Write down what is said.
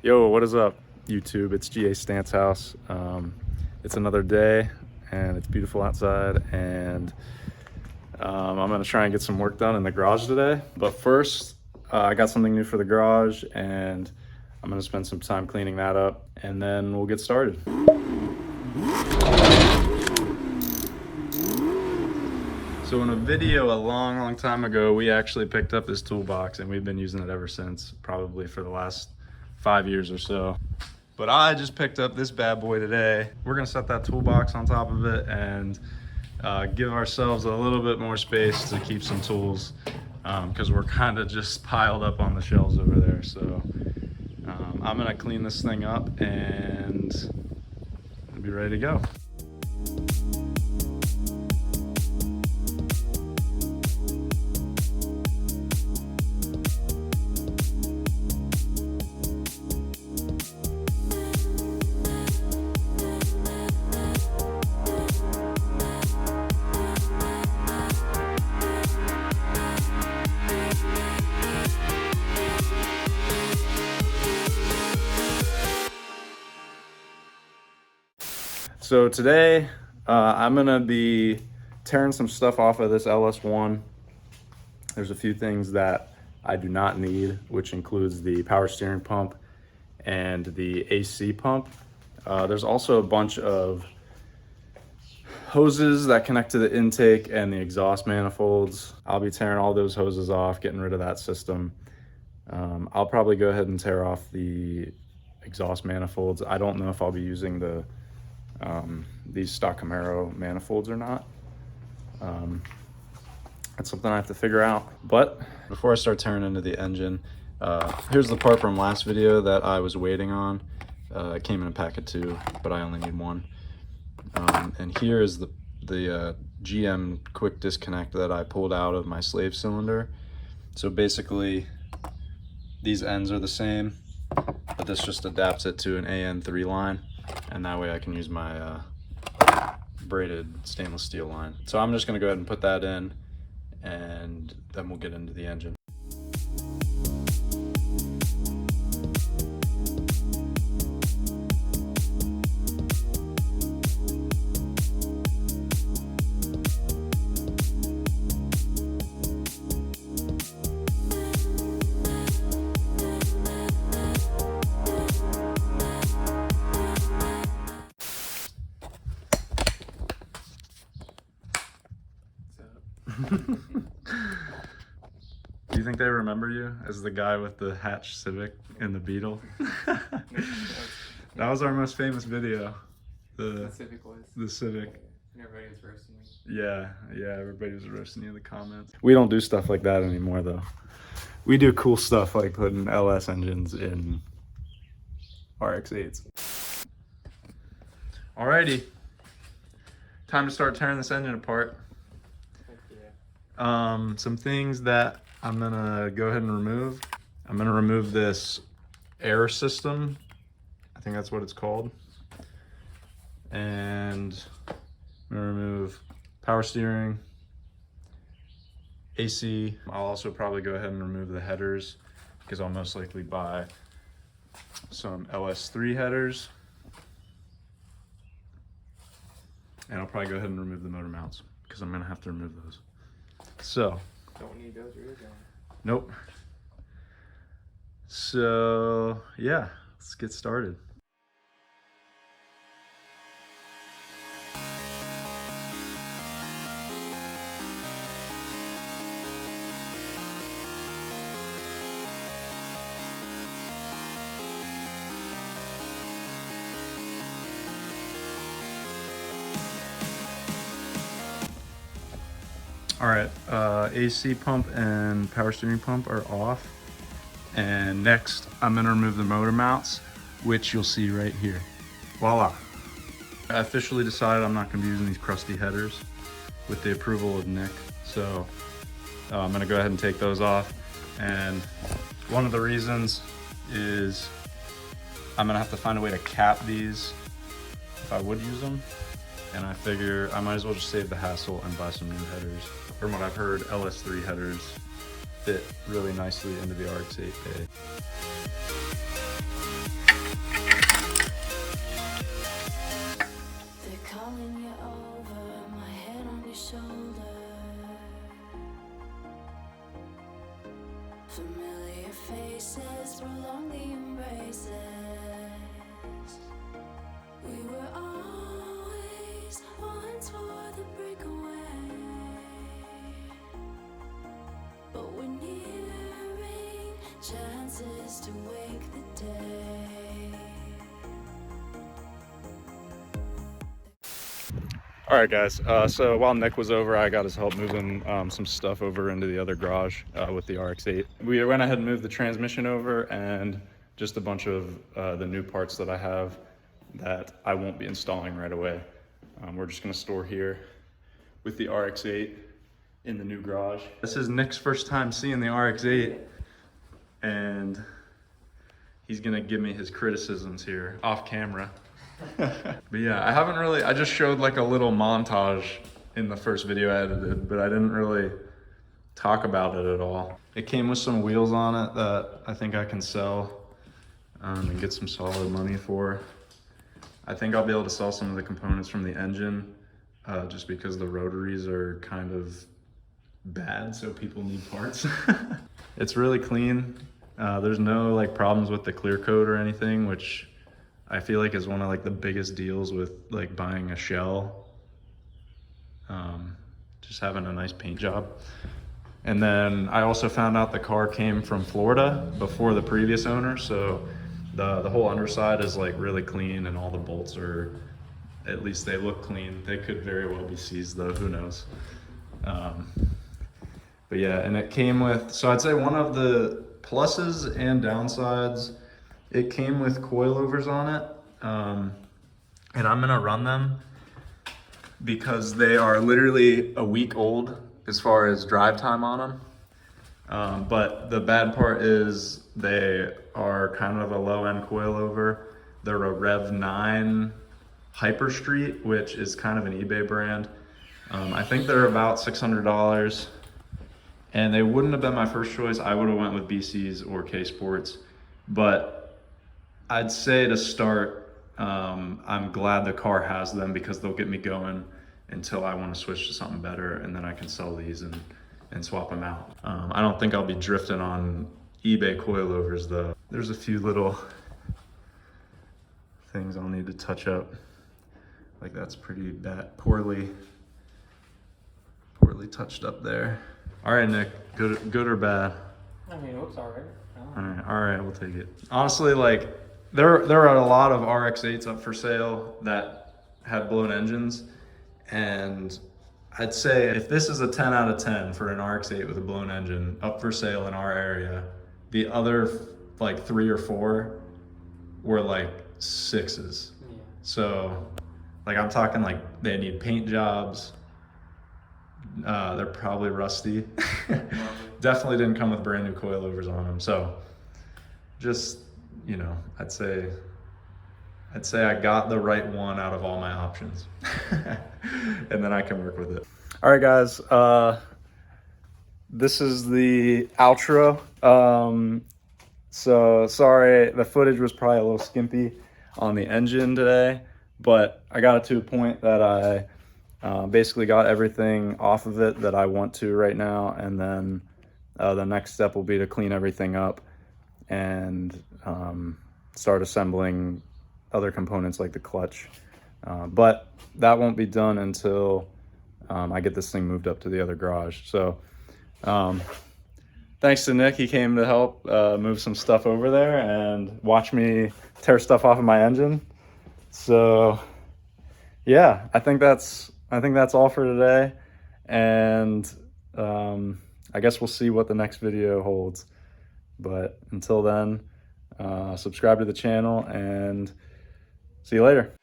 Yo, what is up, YouTube? It's GA Stance House. It's another day, and it's beautiful outside, and I'm gonna try and get some work done in the garage today. But first, I got something new for the garage, and I'm gonna spend some time cleaning that up, and then we'll get started. So in a video a long time ago, we actually picked up this toolbox, and we've been using it ever since, probably for the last 5 years or so. But I just picked up this bad boy today. We're gonna set that toolbox on top of it and give ourselves a little bit more space to keep some tools, because we're kind of just piled up on the shelves over there. So I'm gonna clean this thing up and be ready to go. So today, I'm gonna be tearing some stuff off of this LS1. There's a few things that I do not need, which includes the power steering pump and the AC pump. There's also a bunch of hoses that connect to the intake and the exhaust manifolds. I'll be tearing all those hoses off, getting rid of that system. I'll probably go ahead and tear off the exhaust manifolds. I don't know if I'll be using these stock Camaro manifolds or not. That's something I have to figure out. But before I start tearing into the engine, here's the part from last video that I was waiting on. It came in a pack of 2, but I only need 1. And here is the GM quick disconnect that I pulled out of my slave cylinder. So basically, these ends are the same, but this just adapts it to an AN3 line. And that way I can use my braided stainless steel line. So I'm just gonna go ahead and put that in, and then we'll get into the engine. Do you think they remember you as the guy with the hatch Civic and the Beetle? That was our most famous video. The Civic was. The Civic. And everybody was roasting me. Yeah, everybody was roasting you in the comments. We don't do stuff like that anymore, though. We do cool stuff like putting LS engines in RX8s. Alrighty, time to start tearing this engine apart. Some things that I'm gonna go ahead and remove. I'm gonna remove this air system. I think that's what it's called. And I'm gonna remove power steering, AC. I'll also probably go ahead and remove the headers, because I'll most likely buy some LS3 headers. And I'll probably go ahead and remove the motor mounts, because I'm gonna have to remove those. So, Don't need those or going. nope. So, yeah, let's get started. All right, AC pump and power steering pump are off. And next, I'm gonna remove the motor mounts, which you'll see right here. Voila. I officially decided I'm not gonna be using these crusty headers with the approval of Nick. So I'm gonna go ahead and take those off. And one of the reasons is I'm gonna have to find a way to cap these if I would use them. And I figure I might as well just save the hassle and buy some new headers. From what I've heard, LS3 headers fit really nicely into the RX8 bay. places. We were always once for the breakaway, but we're nearing chances to wake the day. All right, guys. So while Nick was over, I got his help moving some stuff over into the other garage with the RX8. We went ahead and moved the transmission over and just a bunch of the new parts that I have that I won't be installing right away. We're just gonna store here with the RX8 in the new garage. This is Nick's first time seeing the RX8, and he's gonna give me his criticisms here off camera. But yeah, I just showed like a little montage in the first video I edited, but I didn't really talk about it at all. It came with some wheels on it that I think I can sell and get some solid money for. I think I'll be able to sell some of the components from the engine just because the rotaries are kind of bad, so people need parts. It's really clean. There's no like problems with the clear coat or anything, which I feel like is one of like the biggest deals with like buying a shell. Just having a nice paint job. And then I also found out the car came from Florida before the previous owner, so the whole underside is like really clean, and all the bolts are, at least they look clean. They could very well be seized though, who knows. But yeah, and it came with, so I'd say one of the pluses and downsides, it came with coilovers on it, and I'm gonna run them because they are literally a week old as far as drive time on them. But the bad part is they are kind of a low-end coilover. They're a Rev 9 Hyper Street, which is kind of an eBay brand. I think they're about $600, and they wouldn't have been my first choice. I would have went with BC's or K Sports, but I'd say to start, I'm glad the car has them because they'll get me going until I want to switch to something better, and then I can sell these and swap them out. I don't think I'll be drifting on eBay coilovers though. There's a few little things I'll need to touch up. Like that's pretty bad, poorly touched up there. All right, Nick, good or bad? I mean, it looks alright. All right, we'll take it. Honestly, like there are a lot of RX8s up for sale that have blown engines, and I'd say if this is a 10 out of 10 for an RX8 with a blown engine up for sale in our area, the other like 3 or 4 were like 6s. Yeah. So like I'm talking like they need paint jobs. They're probably rusty. Definitely didn't come with brand new coilovers on them. So just, you know, I'd say I got the right one out of all my options. And then I can work with it. All right, guys. This is the outro. So sorry, the footage was probably a little skimpy on the engine today, but I got it to a point that I basically got everything off of it that I want to right now, and then the next step will be to clean everything up and start assembling other components like the clutch. But that won't be done until I get this thing moved up to the other garage. So thanks to Nick, he came to help move some stuff over there and watch me tear stuff off of my engine. So yeah, I think that's all for today, and I guess we'll see what the next video holds. But until then, subscribe to the channel and see you later.